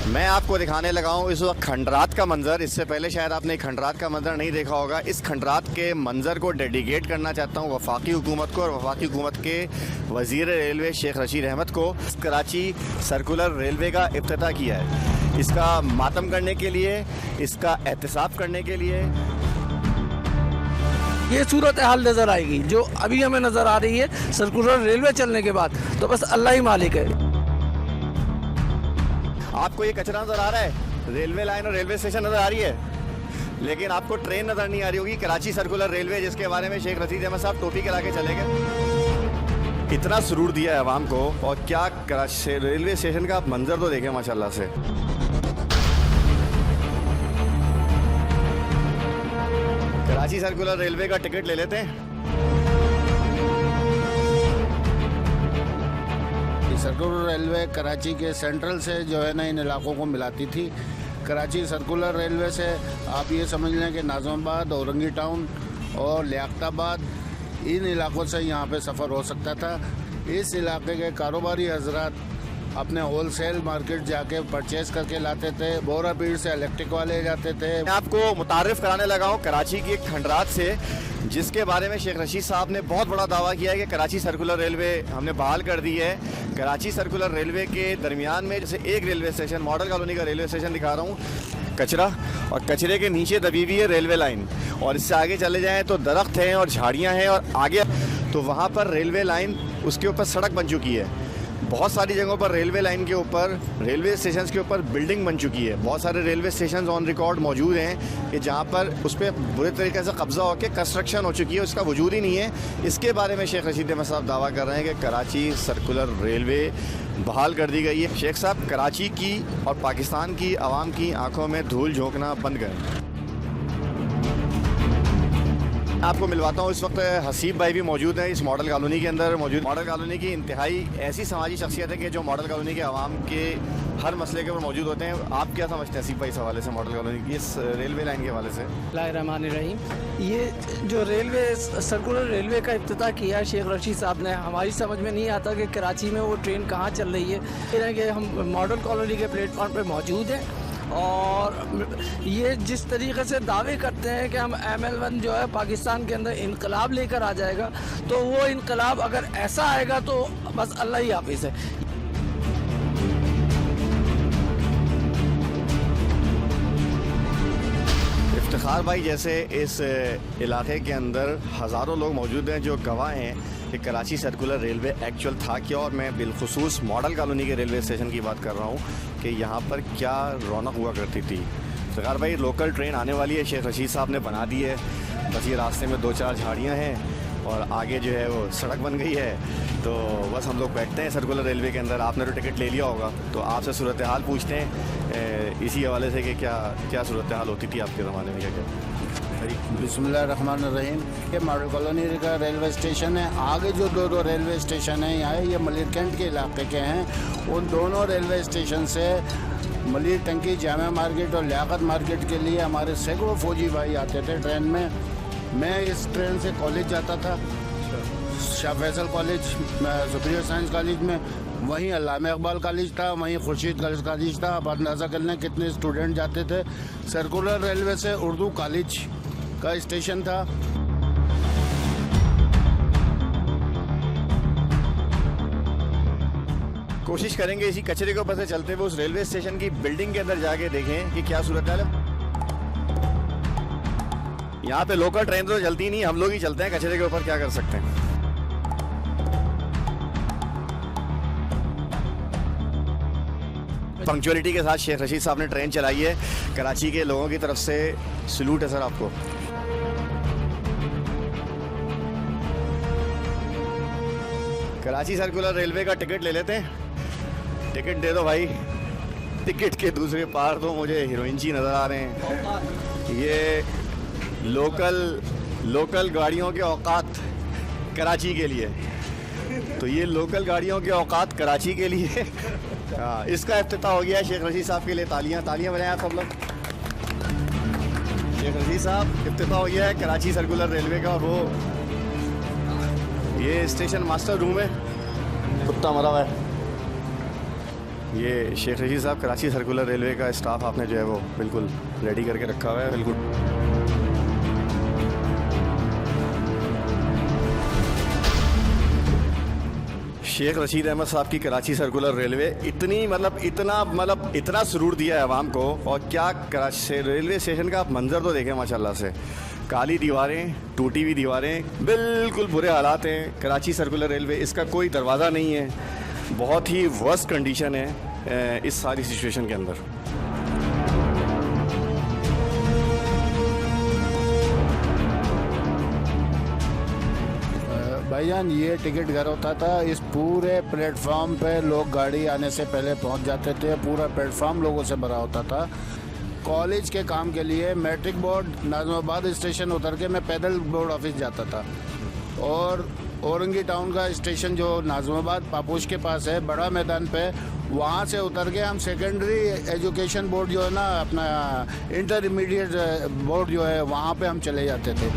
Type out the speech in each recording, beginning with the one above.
मैं आपको दिखाने लगा हूँ इस वक्त खंडरात का मंज़र। इससे पहले शायद आपने खंडरात का मंज़र नहीं देखा होगा। इस खंडरात के मंज़र को डेडिकेट करना चाहता हूँ वफाकी हुकूमत को और वफाकी हुकूमत के वज़ीर रेलवे शेख रशीद अहमद को। कराची सर्कुलर रेलवे का इफ्तिताह किया है, इसका मातम करने के लिए, इसका एहतसाब करने के लिए। ये सूरत हाल नज़र आएगी जो अभी हमें नज़र आ रही है सर्कुलर रेलवे चलने के बाद, तो बस अल्लाह ही मालिक है। आपको ये कचरा नज़र आ रहा है, रेलवे लाइन और रेलवे स्टेशन नज़र आ रही है, लेकिन आपको ट्रेन नज़र नहीं आ रही होगी। कराची सर्कुलर रेलवे, जिसके बारे में शेख रशीद अहमद साहब टोपी करा के चले गए। इतना सुरूर दिया है आवाम को, और क्या कराची रेलवे स्टेशन का आप मंजर तो देखें माशाल्लाह से। कराची सर्कुलर रेलवे का टिकट ले लेते हैं। सर्कुलर रेलवे कराची के सेंट्रल से जो है ना इन इलाकों को मिलाती थी। कराची सर्कुलर रेलवे से आप ये समझ लें कि नाज़िमाबाद, औरंगी टाउन और लियाकताबाद, इन इलाकों से यहाँ पे सफ़र हो सकता था। इस इलाके के कारोबारी हजरात अपने होलसेल मार्केट जाके परचेज करके लाते थे। बोरा पीड़ से इलेक्ट्रिक वाले जाते थे। मैं आपको मुतारिफ कराने लगा हूँ कराची की एक खंडरात से, जिसके बारे में शेख रशीद साहब ने बहुत बड़ा दावा किया है कि कराची सर्कुलर रेलवे हमने बहाल कर दी है। कराची सर्कुलर रेलवे के दरमियान में जैसे एक रेलवे स्टेशन, मॉडल कॉलोनी का रेलवे स्टेशन दिखा रहा हूँ, कचरा, और कचरे के नीचे दबी हुई है रेलवे लाइन, और इससे आगे चले जाएँ तो दरख्त हैं और झाड़ियाँ हैं, और आगे तो वहाँ पर रेलवे लाइन, उसके ऊपर सड़क बन चुकी है। बहुत सारी जगहों पर रेलवे लाइन के ऊपर, रेलवे स्टेशन के ऊपर बिल्डिंग बन चुकी है। बहुत सारे रेलवे स्टेशन ऑन रिकॉर्ड मौजूद हैं कि जहाँ पर उस पर बुरे तरीके से कब्ज़ा होकर कंस्ट्रक्शन हो चुकी है, उसका वजूद ही नहीं है। इसके बारे में शेख रशीद अहमद साहब दावा कर रहे हैं कि कराची सर्कुलर रेलवे बहाल कर दी गई है। शेख साहब, कराची की और पाकिस्तान की आवाम की आंखों में धूल झोंकना बंद करें। आपको मिलवाता हूँ, इस वक्त हसीब भाई भी मौजूद हैं इस मॉडल कॉलोनी के अंदर मौजूद। मॉडल कॉलोनी की इंतहाई ऐसी समाजी शख्सियत है कि जो मॉडल कॉलोनी के आवाम के हर मसले के ऊपर मौजूद होते हैं। आप क्या समझते हैं हसीब भाई इस हवाले से, मॉडल कॉलोनी की इस रेलवे लाइन के हवाले से? बिस्मिल्लाहिर्रहमानिर्रहीम। ये जो रेलवे सर्कुलर रेलवे का इफ्तिताह किया शेख रशीद साहब ने, हमारी समझ में नहीं आता कि कराची में वो ट्रेन कहाँ चल रही है। कि हम मॉडल कॉलोनी के प्लेटफॉर्म पर मौजूद हैं, और ये जिस तरीके से दावे करते हैं कि हम ML1 जो है पाकिस्तान के अंदर इनकलाब लेकर आ जाएगा, तो वो इनकलाब अगर ऐसा आएगा तो बस अल्लाह ही हाफिज़ है। इफ्तिखार भाई जैसे इस इलाके के अंदर हज़ारों लोग मौजूद हैं जो गवाह हैं कि कराची सर्कुलर रेलवे एक्चुअल था क्या, और मैं बिलखुसूस मॉडल कॉलोनी के रेलवे स्टेशन की बात कर रहा हूँ कि यहाँ पर क्या रौनक हुआ करती थी। इफ्तिखार भाई, लोकल ट्रेन आने वाली है, शेख रशीद साहब ने बना दी है, बस ये रास्ते में 2-4 झाड़ियाँ हैं और आगे जो है वो सड़क बन गई है, तो बस हम लोग बैठते हैं सर्कुलर रेलवे के अंदर। आपने तो टिकट ले लिया होगा, तो आपसे सूरत हाल पूछते हैं इसी हवाले से कि क्या सूरत हाल होती थी आपके ज़माने में, क्या? बिस्मिल्लाहिर्रहमानिर्रहीम। ये मॉडल कॉलोनी का रेलवे स्टेशन है। आगे जो दो रेलवे स्टेशन हैं यहाँ, ये मलिर कैंट के इलाके के हैं। उन दोनों रेलवे स्टेशन से मलिर टंकी, जामा मार्केट और लियाकत मार्केट के लिए हमारे सैकड़ों फौजी भाई आते थे ट्रेन में। मैं इस ट्रेन से कॉलेज जाता था, Shah Faisal college, superior science college में, वहीं अल्लामा इकबाल कॉलेज था, वहीं खुर्शीद गर्ल्स कॉलेज था। आप अंदाज़ा कर लें कितने स्टूडेंट जाते थे। सर्कुलर रेलवे से उर्दू कॉलेज का स्टेशन था। कोशिश करेंगे इसी कचरे के ऊपर से चलते हुए उस रेलवे स्टेशन की बिल्डिंग के अंदर जाके देखें कि क्या सूरत हाल है। यहाँ पे लोकल ट्रेन तो चलती नहीं, हम लोग ही चलते हैं कचरे के ऊपर, क्या कर सकते हैं। पंक्चुअलिटी के साथ शेख रशीद साहब ने ट्रेन चलाई है। कराची के लोगों की तरफ से सलूट है सर आपको। कराची सर्कुलर रेलवे का टिकट ले लेते हैं। टिकट दे दो भाई। टिकट के दूसरे पार तो मुझे हीरोइन जी नज़र आ रहे हैं। ये लोकल गाड़ियों के औकात कराची के लिए, तो ये लोकल गाड़ियों के औकात कराची के लिए इसका इफ्तिताह हो गया है शेख रशीद साहब के लिए। तालियां बजाएं आप सब लोग। शेख रशीद साहब, इफ्तिताह हो गया है कराची सर्कुलर रेलवे का। वो ये स्टेशन मास्टर रूम है, कुत्ता मरा हुआ है। ये शेख रशीद साहब, कराची सर्कुलर रेलवे का स्टाफ आपने जो है वो बिल्कुल रेडी करके रखा हुआ है, बिल्कुल। शेख रशीद अहमद साहब की कराची सर्कुलर रेलवे इतना सुरूर दिया है आवाम को। और क्या कराची रेलवे स्टेशन का आप मंजर तो देखें माशाल्लाह से, काली दीवारें, टूटी हुई दीवारें, बिल्कुल बुरे हालात हैं। कराची सर्कुलर रेलवे, इसका कोई दरवाज़ा नहीं है, बहुत ही वर्स्ट कंडीशन है इस सारी सिचुएशन के अंदर। भाईजान ये टिकट घर होता था, इस पूरे प्लेटफॉर्म पे लोग गाड़ी आने से पहले पहुंच जाते थे, पूरा प्लेटफॉर्म लोगों से भरा होता था। कॉलेज के काम के लिए मैट्रिक बोर्ड नाज़िमाबाद स्टेशन उतर के मैं पैदल बोर्ड ऑफिस जाता था, और औरंगी टाउन का स्टेशन जो नाज़िमाबाद पापोश के पास है, बड़ा मैदान पे, वहाँ से उतर के हम सेकेंडरी एजुकेशन बोर्ड जो है ना, अपना इंटरमीडिएट बोर्ड जो है, वहाँ पे हम चले जाते थे।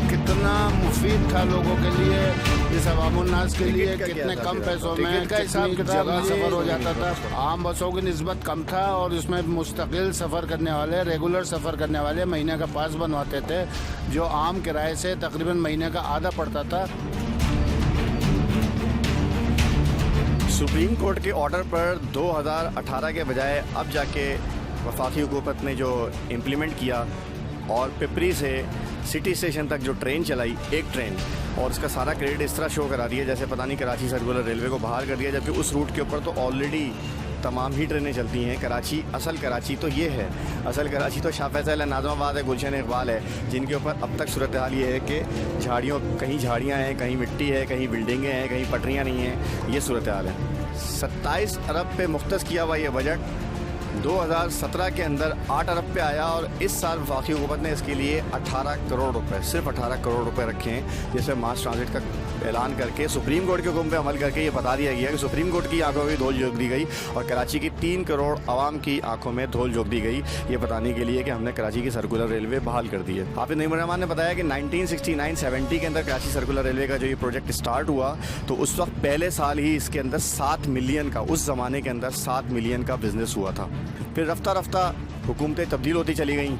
कितना मुफीद था लोगों के लिए, इस अवामुन्नास के लिए, कितने कम पैसों में का हिसाब किताब में सफ़र हो जाता था। आम बसों की निस्बत कम था, और उसमें मुस्तकिल सफ़र करने वाले, रेगुलर सफ़र करने वाले महीने का पास बनवाते थे, जो आम किराए से तकरीबन महीने का आधा पड़ता था। सुप्रीम कोर्ट के ऑर्डर पर 2018 के बजाय अब जाके वफाकी हुकूमत ने जो इम्प्लीमेंट किया, और पिपरी से सिटी स्टेशन तक जो ट्रेन चलाई, एक ट्रेन, और इसका सारा क्रेडिट इस तरह शो करा दिया जैसे पता नहीं कराची सर्कुलर रेलवे को बाहर कर दिया, जबकि उस रूट के ऊपर तो ऑलरेडी तमाम ही ट्रेनें चलती हैं। कराची, असल कराची तो ये है, असल कराची तो शाह फैसल है, नाज़िमाबाद है, गुलशन इकबाल है, जिनके ऊपर अब तक सूरत हाल ये है कि कहीं झाड़ियाँ हैं, कहीं मिट्टी है, कहीं बिल्डिंगें हैं, कहीं पटरियाँ नहीं हैं, ये सूरत हाल है। 27 अरब पे मुख्तस किया हुआ ये बजट 2017 के अंदर 8 अरब पे आया, और इस साल वफाकी हुकूमत ने इसके लिए 18 करोड़ रुपए, सिर्फ 18 करोड़ रुपए रखे हैं, जिसमें मास ट्रांजिट का ऐलान करके सुप्रीम कोर्ट के हुक्म पे अमल करके ये बता दिया गया कि सुप्रीम कोर्ट की आंखों में धूल झोंक दी गई, और कराची की 3 करोड़ आवाम की आंखों में धूल झोंक दी गई, ये बताने के लिए कि हमने कराची की सर्कुलर रेलवे बहाल कर दी है। हाफिज नईमुर रहमान ने बताया कि 1969-70 के अंदर कराची सर्कुलर रेलवे का जो ये प्रोजेक्ट स्टार्ट हुआ, तो उस वक्त पहले साल ही इसके अंदर 7 मिलियन का, उस ज़माने के अंदर 7 मिलियन का बिजनेस हुआ था। फिर रफ्ता रफ्ता हुकूमतें तब्दील होती चली गईं,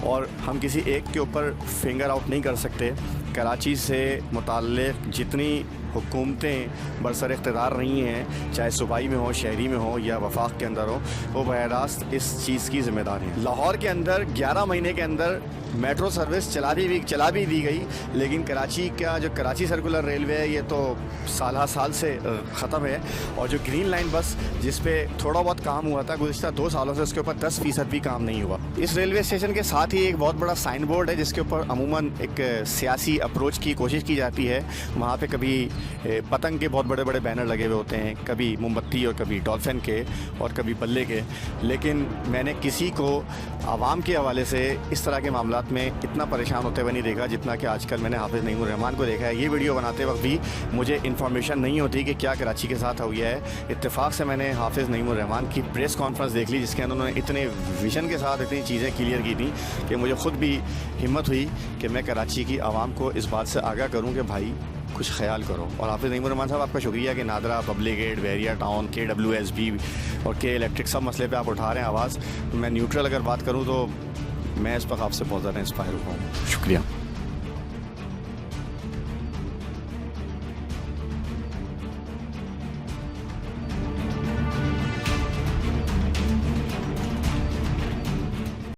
और हम किसी एक के ऊपर फिंगर आउट नहीं कर सकते। कराची से मुताल्लिक़ जितनी हुकूमतें बरसर इक़्तिदार रही हैं, चाहे सूबाई में हो, शहरी में हो, या वफाक के अंदर हो, वो बराह रास्त इस चीज़ की ज़िम्मेदार हैं। लाहौर के अंदर 11 महीने के अंदर मेट्रो सर्विस चला भी दी गई, लेकिन कराची का जो कराची सर्कुलर रेलवे है, ये तो साल से ख़त्म है। और जो ग्रीन लाइन बस, जिस पे थोड़ा बहुत काम हुआ था गुज़िश्ता 2 सालों से, उसके ऊपर 10% भी काम नहीं हुआ। इस रेलवे स्टेशन के साथ ही एक बहुत बड़ा साइन बोर्ड है, जिसके ऊपर अमूमन एक सियासी अप्रोच की कोशिश की जाती है। वहाँ पे कभी पतंग के बहुत बड़े बड़े बैनर लगे हुए होते हैं, कभी मोमबत्ती और कभी डॉल्फिन के और कभी बल्ले के, लेकिन मैंने किसी को आवाम के हवाले से इस तरह के मामला में इतना परेशान होते हुए नहीं देखा जितना कि आजकल मैंने हाफिज नईमुर रहमान को देखा है। ये वीडियो बनाते वक्त भी मुझे इन्फॉर्मेशन नहीं होती कि क्या कराची के साथ हुआ है। इत्तेफाक से मैंने हाफिज नईमुर रहमान की प्रेस कॉन्फ्रेंस देख ली, जिसके अंदर उन्होंने इतने विजन के साथ इतनी चीज़ें क्लियर की थी कि मुझे ख़ुद भी हिम्मत हुई कि मैं कराची की आवाम को इस बात से आगाह करूँ कि भाई कुछ ख्याल करो। और हाफिज नईमुर रहमान साहब, आपका शुक्रिया कि NADRA, public gate, Baria town, KWSB और के इलेक्ट्रिक सब मसले पे आप उठा रहे हैं आवाज़। मैं न्यूट्रल अगर बात करूँ तो मैं इस वक्त आपसे बहुत ज़्यादा इंस्पायर हुआ हूँ। शुक्रिया।